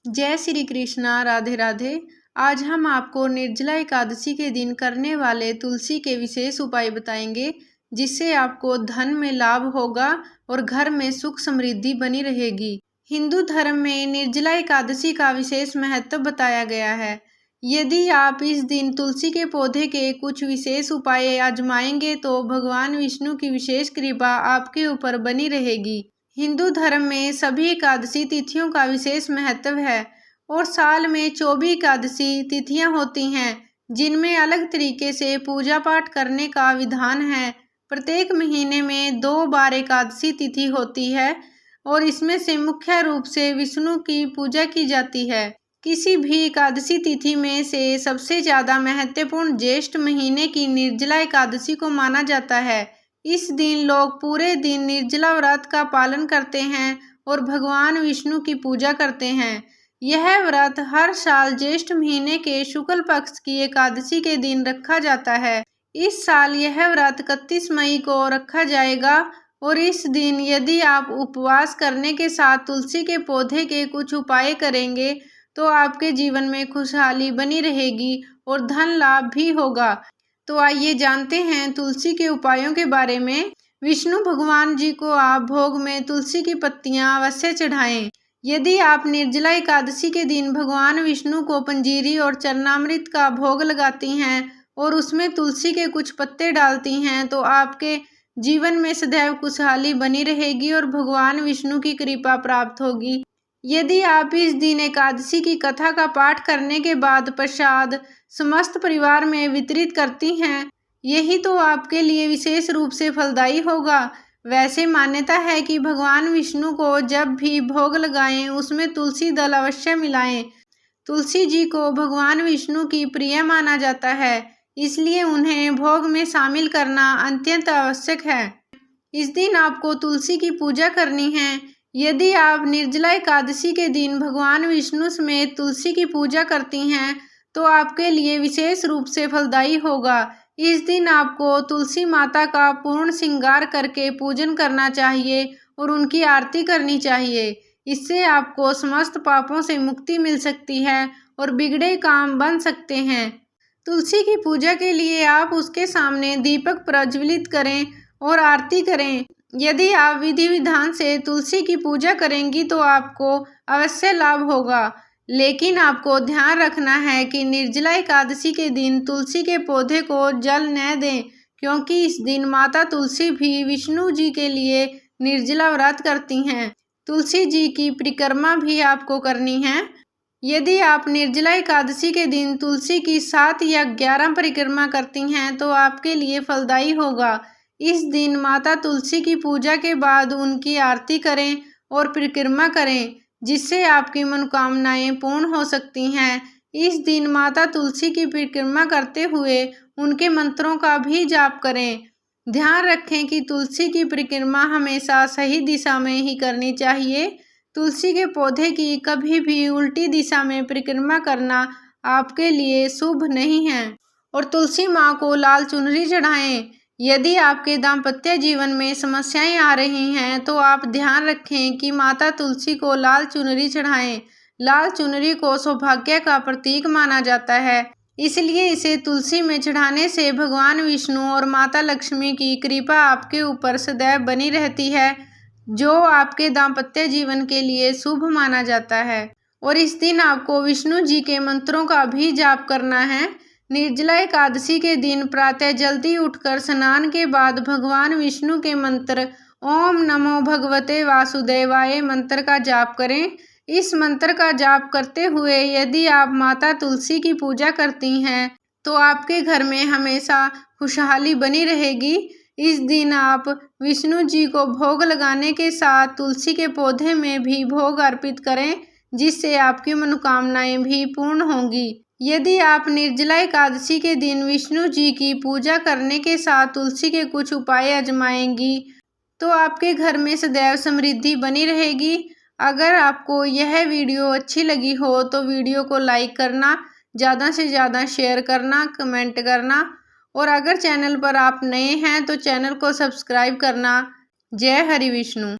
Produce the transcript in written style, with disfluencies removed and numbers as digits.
जय श्री कृष्णा। राधे राधे। आज हम आपको निर्जला एकादशी के दिन करने वाले तुलसी के विशेष उपाय बताएंगे, जिससे आपको धन में लाभ होगा और घर में सुख समृद्धि बनी रहेगी। हिंदू धर्म में निर्जला एकादशी का विशेष महत्व बताया गया है। यदि आप इस दिन तुलसी के पौधे के कुछ विशेष उपाय आजमाएंगे तो भगवान विष्णु की विशेष कृपा आपके ऊपर बनी रहेगी। हिंदू धर्म में सभी एकादशी तिथियों का विशेष महत्व है और साल में 24 एकादशी तिथियां होती हैं, जिनमें अलग तरीके से पूजा पाठ करने का विधान है। प्रत्येक महीने में 2 बार एकादशी तिथि होती है और इसमें से मुख्य रूप से विष्णु की पूजा की जाती है। किसी भी एकादशी तिथि में से सबसे ज़्यादा महत्वपूर्ण ज्येष्ठ महीने की निर्जला एकादशी को माना जाता है। इस दिन लोग पूरे दिन निर्जला व्रत का पालन करते हैं और भगवान विष्णु की पूजा करते हैं। यह व्रत हर साल ज्येष्ठ महीने के शुक्ल पक्ष की एकादशी के दिन रखा जाता है। इस साल यह व्रत 31 मई को रखा जाएगा और इस दिन यदि आप उपवास करने के साथ तुलसी के पौधे के कुछ उपाय करेंगे तो आपके जीवन में खुशहाली बनी रहेगी और धन लाभ भी होगा। तो आइए जानते हैं तुलसी के उपायों के बारे में। विष्णु भगवान जी को आप भोग में तुलसी की पत्तियां अवश्य चढ़ाएं। यदि आप निर्जला एकादशी के दिन भगवान विष्णु को पंजीरी और चरणामृत का भोग लगाती हैं और उसमें तुलसी के कुछ पत्ते डालती हैं तो आपके जीवन में सदैव खुशहाली बनी रहेगी और भगवान विष्णु की कृपा प्राप्त होगी। यदि आप इस दिन एकादशी की कथा का पाठ करने के बाद प्रसाद समस्त परिवार में वितरित करती हैं, यही तो आपके लिए विशेष रूप से फलदायी होगा। वैसे मान्यता है कि भगवान विष्णु को जब भी भोग लगाएं उसमें तुलसी दल अवश्य मिलाएं। तुलसी जी को भगवान विष्णु की प्रिय माना जाता है, इसलिए उन्हें भोग में शामिल करना अत्यंत आवश्यक है। इस दिन आपको तुलसी की पूजा करनी है। यदि आप निर्जला एकादशी के दिन भगवान विष्णु समेत तुलसी की पूजा करती हैं तो आपके लिए विशेष रूप से फलदायी होगा। इस दिन आपको तुलसी माता का पूर्ण श्रृंगार करके पूजन करना चाहिए और उनकी आरती करनी चाहिए। इससे आपको समस्त पापों से मुक्ति मिल सकती है और बिगड़े काम बन सकते हैं। तुलसी की पूजा के लिए आप उसके सामने दीपक प्रज्वलित करें और आरती करें। यदि आप विधि विधान से तुलसी की पूजा करेंगी तो आपको अवश्य लाभ होगा, लेकिन आपको ध्यान रखना है कि निर्जला एकादशी के दिन तुलसी के पौधे को जल न दें, क्योंकि इस दिन माता तुलसी भी विष्णु जी के लिए निर्जला व्रत करती हैं। तुलसी जी की परिक्रमा भी आपको करनी है। यदि आप निर्जला एकादशी के दिन तुलसी की 7 या 11 परिक्रमा करती हैं तो आपके लिए फलदायी होगा। इस दिन माता तुलसी की पूजा के बाद उनकी आरती करें और परिक्रमा करें, जिससे आपकी मनोकामनाएं पूर्ण हो सकती हैं। इस दिन माता तुलसी की परिक्रमा करते हुए उनके मंत्रों का भी जाप करें। ध्यान रखें कि तुलसी की परिक्रमा हमेशा सही दिशा में ही करनी चाहिए। तुलसी के पौधे की कभी भी उल्टी दिशा में परिक्रमा करना आपके लिए शुभ नहीं है। और तुलसी माँ को लाल चुनरी चढ़ाएं। यदि आपके दाम्पत्य जीवन में समस्याएं आ रही हैं तो आप ध्यान रखें कि माता तुलसी को लाल चुनरी चढ़ाएं। लाल चुनरी को सौभाग्य का प्रतीक माना जाता है, इसलिए इसे तुलसी में चढ़ाने से भगवान विष्णु और माता लक्ष्मी की कृपा आपके ऊपर सदैव बनी रहती है, जो आपके दाम्पत्य जीवन के लिए शुभ माना जाता है। और इस दिन आपको विष्णु जी के मंत्रों का भी जाप करना है। निर्जला एकादशी के दिन प्रातः जल्दी उठकर स्नान के बाद भगवान विष्णु के मंत्र ओम नमो भगवते वासुदेवाय मंत्र का जाप करें। इस मंत्र का जाप करते हुए यदि आप माता तुलसी की पूजा करती हैं तो आपके घर में हमेशा खुशहाली बनी रहेगी। इस दिन आप विष्णु जी को भोग लगाने के साथ तुलसी के पौधे में भी भोग अर्पित करें, जिससे आपकी मनोकामनाएं भी पूर्ण होंगी। यदि आप निर्जला एकादशी के दिन विष्णु जी की पूजा करने के साथ तुलसी के कुछ उपाय आजमाएंगी तो आपके घर में सदैव समृद्धि बनी रहेगी। अगर आपको यह वीडियो अच्छी लगी हो तो वीडियो को लाइक करना, ज़्यादा से ज़्यादा शेयर करना, कमेंट करना और अगर चैनल पर आप नए हैं तो चैनल को सब्सक्राइब करना। जय हरि विष्णु।